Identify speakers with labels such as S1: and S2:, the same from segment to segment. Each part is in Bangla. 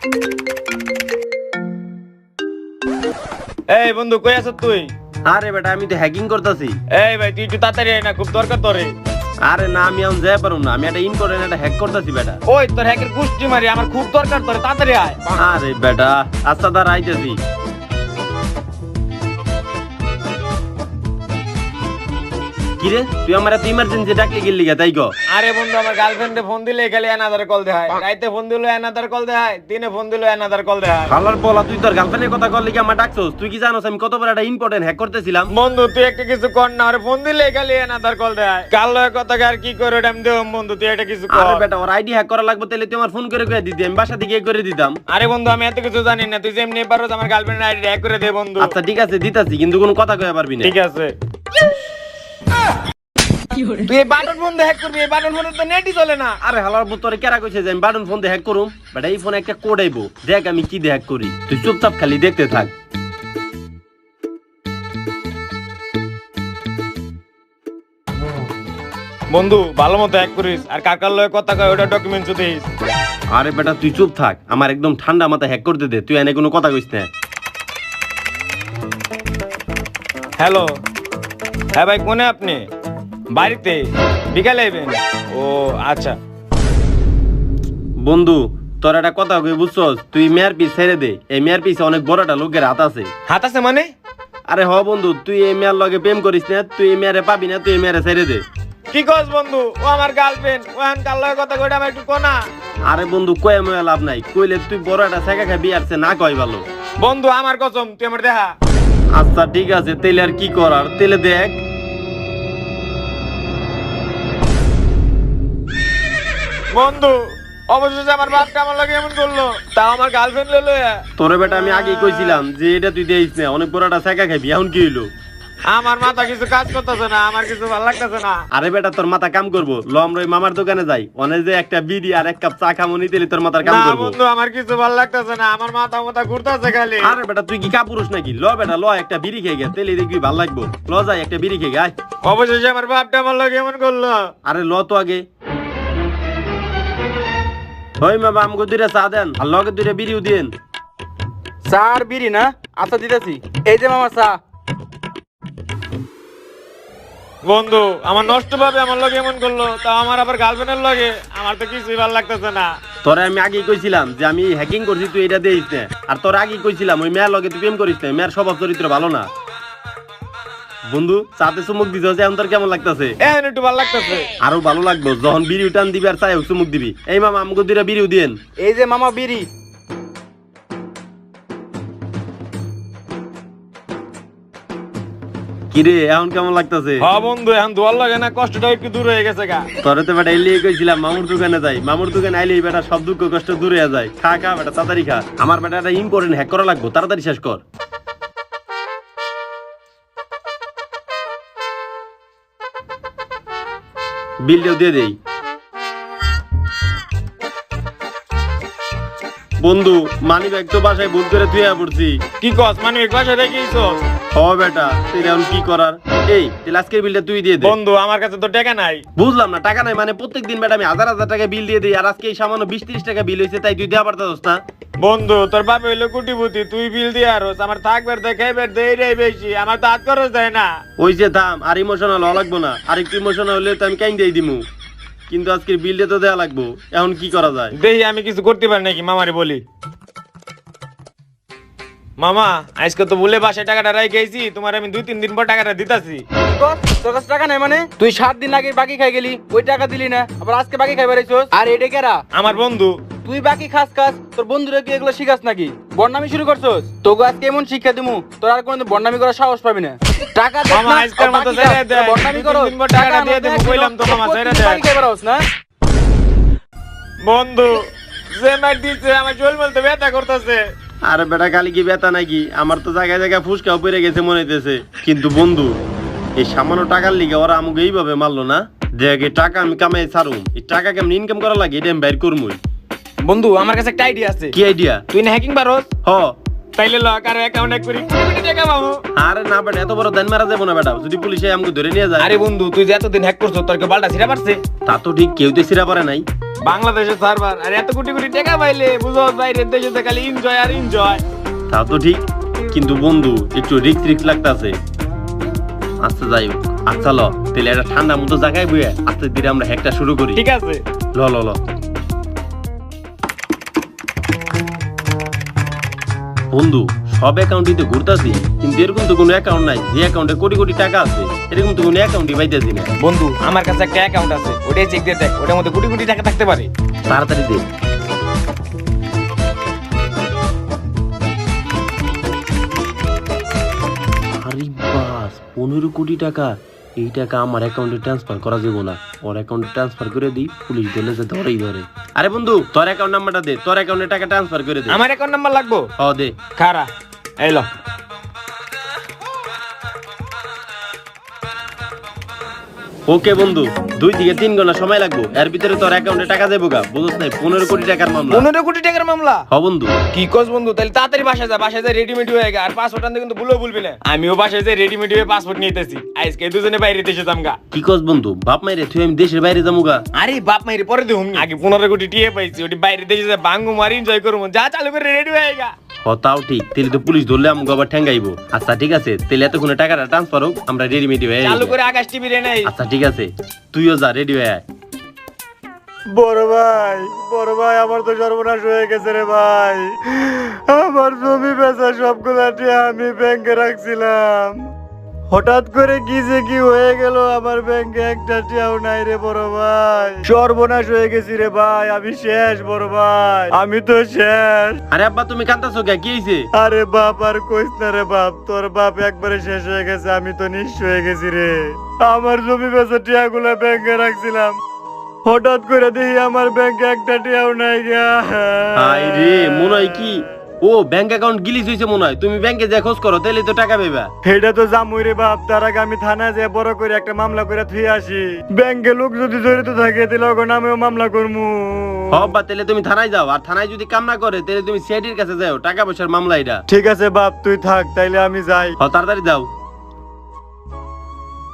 S1: এই বন্ধু কই আছ তুই?
S2: আরে বেটা আমি তো হ্যাকিং করতেছি।
S1: এই ভাই তুই একটু তাড়াতাড়ি আয় না, খুব দরকার তোরে।
S2: আরে না আমি এখন যাই পারুম না, আমি একটা ইম্পর্টেন্ট একটা হ্যাক করতেছি বেটা।
S1: ওই তোর হ্যাকের গুষ্টি মারি, আমার খুব দরকার তোরে, তাড়াতাড়ি আয়।
S2: আরে বেটা আচ্ছা দাঁড়া আইতেছি। কিরে তুই আমার এত ইমার্জেন্সি ডাকলি গেলি গা তাই গো?
S1: আরে বন্ধু আমার গার্লফ্রেন্ডে ফোন দিলে খালি অ্যানাদার কল দেয়, রাইতে ফোন দিলে অ্যানাদার কল দেয়, দিনে ফোন দিলে অ্যানাদার কল দেয়।
S2: খালার বলা তুই তোর গার্লফ্রেন্ডের কথা কল লিগে আমার ডাকছস? তুই কি জানোস আমি কত বড় একটা ইম্পর্টেন্ট হ্যাক করতেছিলাম?
S1: বন্ধু তুই একটা কিছু কর না, আরে ফোন দিলে খালি অ্যানাদার কল দেয়। কাল লয় কথা আর কি করে ওটা আমি দেব বন্ধু, তুই একটা কিছু কর।
S2: আরে বেটা ওর আইডি হ্যাক করা লাগবে তাহলে তুই আমার ফোন করে দিতি, আমি বাসা থেকে করে দিতাম।
S1: আরে বন্ধু আমি এত কিছু জানি না, তুই যেমনি পারো আমার গার্লফ্রেন্ডের আইডি হ্যাক করে দে বন্ধু।
S2: আচ্ছা ঠিক আছে দিতাছি, কিন্তু কোনো কথা কইয়া পারবি না।
S1: ঠিক আছে। তুই এই বাটন ফোন দিয়ে হ্যাক করবি? এই বাটন ফোনে তো নেটই চলে না।
S2: আরে হালার তোরে কেরা কইছে যে আমি বাটন ফোন দিয়ে হ্যাক করুম? বেটা এই ফোনে একটা কোড আইবো, দেখ আমি কি দিয়ে হ্যাক করি, তুই চুপচাপ খালি দেখতে থাক।
S1: বন্ধু ভালো মতো হ্যাক করিস, আর কাকার লয় কথা কয় ওটা ডকুমেন্টস দিস।
S2: আরে বেটা তুই চুপ থাক, আমার একদম ঠান্ডা মাথায় হ্যাক করতে দে, তুই এনে কোনো কথা কইস না।
S1: হ্যালো, হ্যাঁ ভাই কোনে আপনি? বাড়িতে? বিকালে আইবেন? ও আচ্ছা।
S2: বন্ধু তোর একটা কথা কই বুঝছস, তুই মেয়ার পিস ছেড়ে দে, এই মেয়ার পিছে অনেক বড় একটা লোকের হাত আছে।
S1: হাত আছে মানে?
S2: আরে হ বন্ধু তুই এই মেয়ার লগে প্রেম করিস না, তুই এই মেয়ারে পাবি না, তুই এই মেয়ারে ছেড়ে দে।
S1: কি কস বন্ধু? ও আমার গার্লফ্রেন্ড, ও এখন কার লয় কথা কইটা আমার একটু কোনা।
S2: আরে বন্ধু কয়ে ময়ে লাভ নাই, কইলে তুই বড় একটা ছেঁকা খাবি, আর সে না কয় ভালো।
S1: বন্ধু আমার কসম তুই আমার দেখা।
S2: আচ্ছা ঠিক আছে তেলে আর কি করার, তেলে দেখ।
S1: বন্ধু অবশেষে আমার বাপটা আমার লাগে এমন করলো, তাও আমার গার্লফ্রেন্ড লইলো।
S2: তোরে বেটা আমি আগেই কইছিলাম যে এটা তুই দেইস না, অনেক বড় একটা ছেঁকা খাবি, এখন কি হইলো?
S1: আমার মাথা কিছু কাজ করতেছে না, আমার কিছু ভালো লাগতেছে না।
S2: আরে বেটা তোর মাথা কাম করবো, ল আমরা ওই মামার দোকানে যাই, অনেক যে একটা বিড়ি আর এক কাপ চা খামনি দিলে তোর মাথার কাম
S1: না
S2: করবো।
S1: বন্ধু আমার কিছু ভালো লাগতেছে না, আমার মাথা মাথা ঘুরতেছে খালি।
S2: আরে বেটা তুই কি কাপুরুষ নাকি? ল বেটা ল একটা বিড়ি খেয়ে গে, তেলে দেখবি ভাল লাগবো। ল যাই একটা বিড়ি খেয়ে গে আয়।
S1: অবশেষে আমার বাপটা আমার লাগে এমন করলো।
S2: আরে ল তো আগে। ওই মামা আমাকে দুইটা চা দেন, আর লগে দুইটা বিড়িও দিন।
S3: চা আর বিড়ি না? আচ্ছা দিতেছি, এই যে মামা চা।
S1: বন্ধু আমার নষ্ট ভাবে আমার লগে এমন করলো, তাও আমার আবার গার্লফ্রেন্ডের লগে, আমার তো কিছুই ভালো লাগতেছে না।
S2: তোরে আমি আগেই কইছিলাম যে আমি হ্যাকিং করছি, তুই এটা দেইস না। আর তোর আগেই কইছিলাম ওই মেয়ের লগে তুই প্রেম করিস না, মেয়ের স্বভাব চরিত্র ভালো না। বন্ধু চাতে চুমুক দিছ, এখন তোর কেমন লাগতেছে?
S1: এখন একটু ভালো লাগতেছে।
S2: আরো ভালো লাগবো যখন বিড়ি টান দিবি আর চাই চুমুক দিবি। এই মামা আমাকে দুইটা বিড়িও দিন।
S3: এই যে মামা বিড়ি।
S2: কিরে এখন কেমন লাগতেছে?
S1: হ্যাঁ বন্ধু এখন দোয়ার লাগে না, কষ্টটা একটু দূর হয়ে গেছে গা।
S2: তোরে তো বেটা এলিয়ে কইছিলাম মামুর দোকানে যাই, মামুর দোকানে আইলেই বেটা সব দুঃখ কষ্ট দূরে যায়। খা খা বেটা তাড়াতাড়ি খা, আমার বেটা একটা ইম্পর্টেন্ট হ্যাক করা লাগবো, তাড়াতাড়ি শেষ কর। বিলটাও দিয়ে দেই। বন্ধু মানি ব্যাগ তো বাসায় ভুল করে তুই পড়ছি।
S1: কি কস মানে এক বাসায় রেখেছ?
S2: হ বেটা তুই এখন কি করার? এই তাহলে আজকের বিলটা তুই দিয়ে দে।
S1: বন্ধু আমার কাছে তো টাকা নাই।
S2: বুঝলাম না টাকা নাই মানে? প্রত্যেকদিন বেটা আমি হাজার হাজার টাকা বিল দিয়ে দিই, আর আজকে এই সামান্য 20-30 টাকা বিল হয়েছে, তাই তুই দেওয়া পারতাস না?
S1: বন্ধু তোর বাপ হইলো কোটিপতি, তুই বিল দিয়ে আরস, আমার থাকবার দেখাইবার দেই বেশি, আমার তো হাত খরচ দেয় না।
S2: ওই যে দাম আর ইমোশনাল হওয়া লাগবো না, আর একটু ইমোশনাল হলে তো আমি কেন দিয়ে দিমু, কিন্তু আজকের বিলটা তো দেওয়া লাগবো। এখন কি করা যায়?
S1: দেই আমি কিছু করতে পারি নাকি মামারে বলি। মামা আজকে তো বলে বাসায় টাকাটা রাই গেছি, তোমার আমি 2-3 দিন পর টাকাটা দিতাছি।
S3: তোর কাছে টাকা নাই মানে? তুই 7 দিন আগে বাকি খাই গেলি, ওই টাকা দিলি না, আবার আজকে বাকি খাই বেড়াইছস। আর এটা কেরা?
S1: আমার বন্ধু।
S3: তুই বাকি খাস, তোর বন্ধুরা কি এগুলো শিখাস নাকি? বন্ডামি শুরু করছস? তোকে আজকে এমন শিক্ষা দিমু, তোর আর কোনোদিন বন্ডামি করার সাহস পাবি না। টাকা দে
S1: মামা
S3: না,
S1: আজকের মতো
S3: বাকি
S1: ছেড়ে
S3: খাস,
S1: দে,
S3: তোরা বন্ডামি
S1: 2-3
S3: করস।
S1: দিন পর টাকাটা দিয়ে দেবো,
S3: আমাকে
S1: কইলাম তো মামা ছেড়ে দে।
S3: বাকি খাই বেড়াস না?
S1: বন্ধু যে মার দিছে আমার চুল বলতে ব্যথা করতেছে।
S2: আরে বেটা কালি কি ব্যথা নাকি? আমার তো জায়গায় জায়গায় ফুসকাও পড়ে গেছে মনে হইতেছে। কিন্তু বন্ধু এই সামান্য টাকার লিগে ওরা আমাকে এইভাবে মারলো না, যে আগে টাকা আমি কামাই ছাড়ুম, এই টাকা কেমন ইনকাম করা লাগে এটা আমি বাইর করবই।
S1: বন্ধু আমার কাছে একটা আইডিয়া আছে।
S2: কি আইডিয়া?
S1: তুই না হ্যাকিং পারোস?
S2: হ
S1: তাইলে ল কারো অ্যাকাউন্ট হ্যাক করি, কোটি কোটি টাকা পাবো।
S2: আরে না বেটা এত বড় দান মারা যাবো না বেটা, যদি পুলিশে আমাকে ধরে নিয়ে যায়।
S1: আরে বন্ধু তুই যে এতদিন হ্যাক করছো, তোর কে বালটা ছিড়া পারছে?
S2: তা তো ঠিক, কেউ তো সিরা পারে নাই।
S1: বাংলাদেশের সার্ভার আর এত কোটি কোটি টাকা পাইলে বুঝো বাইরের দেশে তো খালি এনজয় আর এনজয়।
S2: তা তো ঠিক, কিন্তু বন্ধু একটু রিক্স লাগতাছে। আচ্ছা যাই হোক, আচ্ছা ল তাহলে একটা ঠান্ডা মতো জায়গায় বইয়ে আস্তে ধীরে আমরা হ্যাকটা শুরু করি।
S1: ঠিক আছে,
S2: ল ল ল। বন্ধু সব অ্যাকাউন্টই তো ঘুরতাছি, কিন্তু এরকম তো কোনো অ্যাকাউন্ট নাই যে অ্যাকাউন্টে কোটি কোটি টাকা আছে। এরকম তো কোনো অ্যাকাউন্টই পাইতেছি না।
S1: বন্ধু আমার কাছে একটা অ্যাকাউন্ট আছে, ওটাই চেক দিয়ে দেখ, ওটার মধ্যে কোটি কোটি টাকা থাকতে পারে।
S2: তাড়াতাড়ি দে। আরে বাস, 15 কোটি টাকা। এই টাকা আমার অ্যাকাউন্টে ট্রান্সফার করা যাবে না, ওর অ্যাকাউন্টে ট্রান্সফার করে দিই, পুলিশ ধরলে যে ধরেই ধরে। আরে বন্ধু তোর অ্যাকাউন্ট নাম্বারটা দে, তোর অ্যাকাউন্টে টাকা ট্রান্সফার করে দে।
S1: আমার অ্যাকাউন্ট নাম্বার লাগবো?
S2: দে।
S1: খারা এলো।
S2: ওকে বন্ধু, 2 থেকে 3 ঘন্টা সময় লাগবে, এর ভিতরে তোর অ্যাকাউন্টে টাকা দেবো গা। বুঝছ নাই 15 কোটি টাকার মামলা।
S1: 15 কোটি টাকার মামলা?
S2: হ বন্ধু।
S1: কি কস বন্ধু? তাহলে তাড়াতাড়ি বাসায় যা, বাসায় যা রেডিমেড হয়ে গা, আর পাসপোর্ট আনতে কিন্তু ভুলেও ভুলবি না। আমিও বাসায় যাই রেডিমেড হয়ে পাসপোর্ট নিতেছি, আজকে দুজনে বাইরে দেশে যামগা।
S2: কি কস বন্ধু? বাপ মাইরে তুই আমি দেশের বাইরে যামুগা?
S1: আরে বাপ মাইরে পরে দেহুম, আগে 15 কোটি টিয়ে পাইছি, ওটি বাইরে দেশে যা বাঙ্গু মারি এনজয় করবো। যা চালু করে রেডি হয়ে গা।
S2: তাও ঠিক, তাহলে তো পুলিশ ধরলে আমাকে আবার ঠেঙ্গাইবো। আচ্ছা ঠিক আছে, তাহলে এতক্ষণে টাকাটা ট্রান্সফার হোক, আমরা রেডিমেডি হয়ে
S1: চালু করে আকাশ টিভি রে নাই।
S2: আচ্ছা ঠিক আছে, তুইও যা রেডি হয়ে আয়।
S4: বড় ভাই আমার তো সর্বনাশ হয়ে গেছে রে ভাই। আমার জমি বেচা সবগুলা টিয়া আমি ব্যাংকে রাখছিলাম, হঠাৎ করে কি যে কি হয়ে গেল, আমার ব্যাংকে একটা টিয়াও নাই রে বড় ভাই। সর্বনাশ হয়ে গেছি রে ভাই, আমি শেষ বড় ভাই, আমি তো শেষ।
S2: আরে আব্বা তুমি কান্তাছো কে? কি হইছে?
S4: আরে বাপ আর কইস না রে বাপ, তোর বাপ একবারে শেষ হয়ে গেছে, আমি তো নিঃস্ব হয়ে গেছি রে। আমার জমি বেচা টিয়াগুলা ব্যাংকে রাখছিলাম, হঠাৎ করে দেখি আমার ব্যাংকে একটা টিয়াও নাই গা।
S2: আই রে, মনে হয় কি ও ব্যাংক অ্যাকাউন্ট গিলিজ হইছে মনে হয়। তুমি ব্যাংকে যা খোঁজ করো, তাহলে তো টাকা পাইবা।
S4: এটা তো জামুই রে বাপ, তার আগে আমি থানায় যে বড় করে একটা মামলা করে থুই আসি। ব্যাংকে লোক যদি জড়িত থাকে তাহলে ওখানে আমিও মামলা করবো।
S2: হব্বা তাহলে তুমি থানায় যাও, আর থানায় যদি কাম না করে তাহলে তুমি সিআইডির কাছে যাও, টাকা পয়সার মামলা এটা।
S4: ঠিক আছে বাপ, তুই থাক, তাইলে আমি যাই।
S2: তাড়াতাড়ি যাও।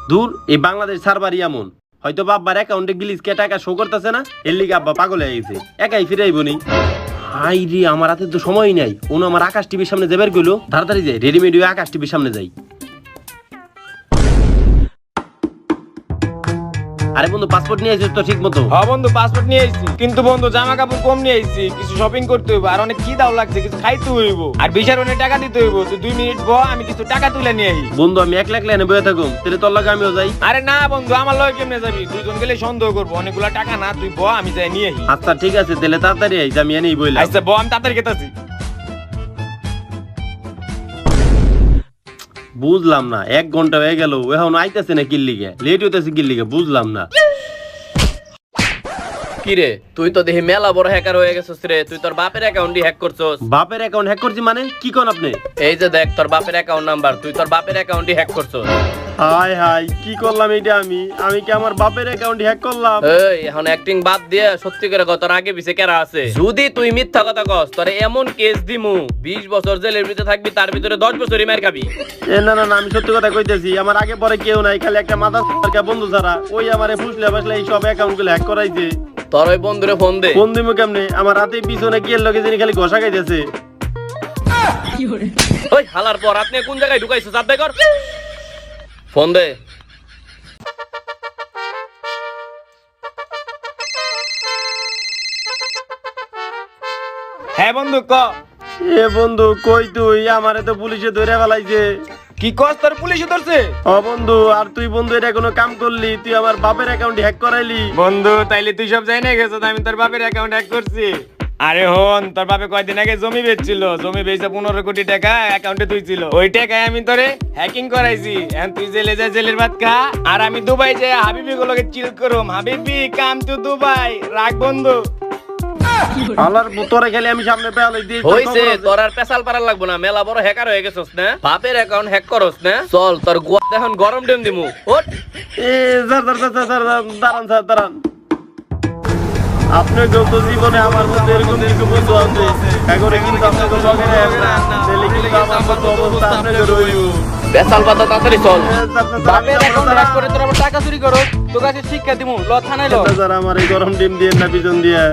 S2: দূর, এই বাংলাদেশ সার্ভারই এমন, হয়তো বাবার অ্যাকাউন্টে গিলিজ কে টাকা শো করতেছে না, এর লিগে আব্বা পাগল হয়ে গেছে, একাই ফিরে আইব নি। হাই রে, আমার হাতে তো সময় নাই। ওনো আমার আকাশ টিভির সামনে যাবার গেলো, তাড়াতাড়ি যাই রেডিমেড হয়ে আকাশ টিভির সামনে যাই। আরে বন্ধু পাসপোর্ট নিয়ে আসিস তো ঠিক মতো?
S1: হ্যাঁ বন্ধু পাসপোর্ট নিয়ে আইছি, কিন্তু বন্ধু জামা কাপড় কম নিয়ে আইছি, কিছু শপিং করতে হইব, আর অনেক খিদাও লাগছে, কিছু খাইতে হইব, আর বিশার অনেক টাকা দিতে হইব। তুই 2 মিনিট ব, আমি কিছু টাকা তুলে নিয়ে আই।
S2: বন্ধু আমি এক লাখ লাইনে বয়ে থাকুম, তাহলে তোর লাগে আমিও যাই।
S1: আরে না বন্ধু, আমার লগে কেমনে যাবি? দুইজন গেলে সন্দেহ করবো, অনেকগুলা টাকা না, তুই ব, আমি যাই নিয়ে আই।
S2: আচ্ছা ঠিক আছে, তাহলে তাড়াতাড়ি আই, আমি এনেই বইলাম।
S1: আচ্ছা ব, আমি তাড়াতাড়ি গেতাছি।
S2: বুঝলাম না, 1 ঘন্টা হয়ে গেল, এখন আইতেছে না কিল লিগে, লেট হইতেছে কিল লিগে, বুঝলাম না।
S5: কিরে তুই তো দেখি মেলা বড় হ্যাকার হয়ে গেছিস রে। তুই তোর বাপের অ্যাকাউন্টই হ্যাক করছস।
S2: বাপের অ্যাকাউন্ট হ্যাক করছি মানে কি কোন আপনি?
S5: এই যে দেখ তোর বাপের অ্যাকাউন্ট নাম্বার, তুই তোর বাপের অ্যাকাউন্টই হ্যাক করছস।
S2: হাই হাই, কি করলাম এটা? আমি কি আমার বাপের অ্যাকাউন্ট হ্যাক করলাম?
S5: এই এখন অ্যাক্টিং বাদ দিয়ে সত্যি করে কত তোর আগে পিছে কেরা আছে? যদি তুই মিথ্যা কথা কস তোরে এমন কেস দিমু, 20 বছর জেলের ভিতরে থাকবি, তার ভিতরে 10 বছরই মার খাবি।
S2: না না না, আমি সত্যি কথা কইতেছি, আমার আগে পরে কেউ নাই, খালি একটা মাথা বন্ধু ছাড়া, ওই আমারে ফুসলে ফাসলে এই সব অ্যাকাউন্ট গুলো হ্যাক করাইছে।
S5: তোর ওই বন্ধুরে ফোন দে।
S2: ফোন দিমু কেমনে? আমার হাতে পিছনে কি এর লগে জানি খালি ঘষা খাইতেছে।
S5: ওই হালার পর আপনি কোন জায়গায় ঢুকাইছো? চাপ দে কর, ফোন দে।
S1: হ্যাঁ বন্ধু ক।
S2: এ বন্ধু কই তুই? আমারে তো পুলিশে ধরে ফেলাইছে।
S1: কি কস, তোর পুলিশে ধরছে?
S2: ও বন্ধু, আর তুই বন্ধু এটা কোনো কাম করলি? তুই আমার বাপের অ্যাকাউন্ট হ্যাক করাইলি।
S1: বন্ধু তাইলে তুই সব জানি গেছ, আমি তোর বাপের অ্যাকাউন্ট হ্যাক করছি। আরে হন, তোর বাপে কয়দিন আগে জমি বেচছিল, জমি বেচে 15 কোটি টাকা অ্যাকাউন্টে তুইছিল, ওই টাকায় আমি তোরে হ্যাকিং করাইছি। এখন তুই জেলে যা, জেলের ভাত খা, আর আমি দুবাই যাই হাবিবি গুলোকে চিল করুম। হাবিবি কাম টু দুবাই, রাখ বন্ধু।
S2: আলার তোরে খালি আমি সামনে পেয়ালাই দিই।
S5: হইছে, তোর আর পেশাল পারার লাগবো না, মেলা বড় হ্যাকার হয়ে গেছস না, বাপের অ্যাকাউন্ট হ্যাক করস না। চল তোর গোয়া এখন গরম ডেম দিমু। ওঠ।
S2: এ দাঁড়ান স্যার, দাঁড়ান। আপনি যত জীবনে আমার মধ্যে এরকম কিছু বন্ধু আছে এখন কিন্তু আপনাকে লগে তাহলে কিন্তু আমার মতো অবস্থা আপনাকে রইব
S5: বেসাল কথা তাড়াতাড়ি চল।
S3: বাপের অ্যাকাউন্ট হ্যাক করে তোর আবার টাকা চুরি করো, তোর কাছে শিক্ষা দিমু, ল থানায় ল।
S2: আমার এই গরম ডিম দিয়ে না পিছন দিয়ে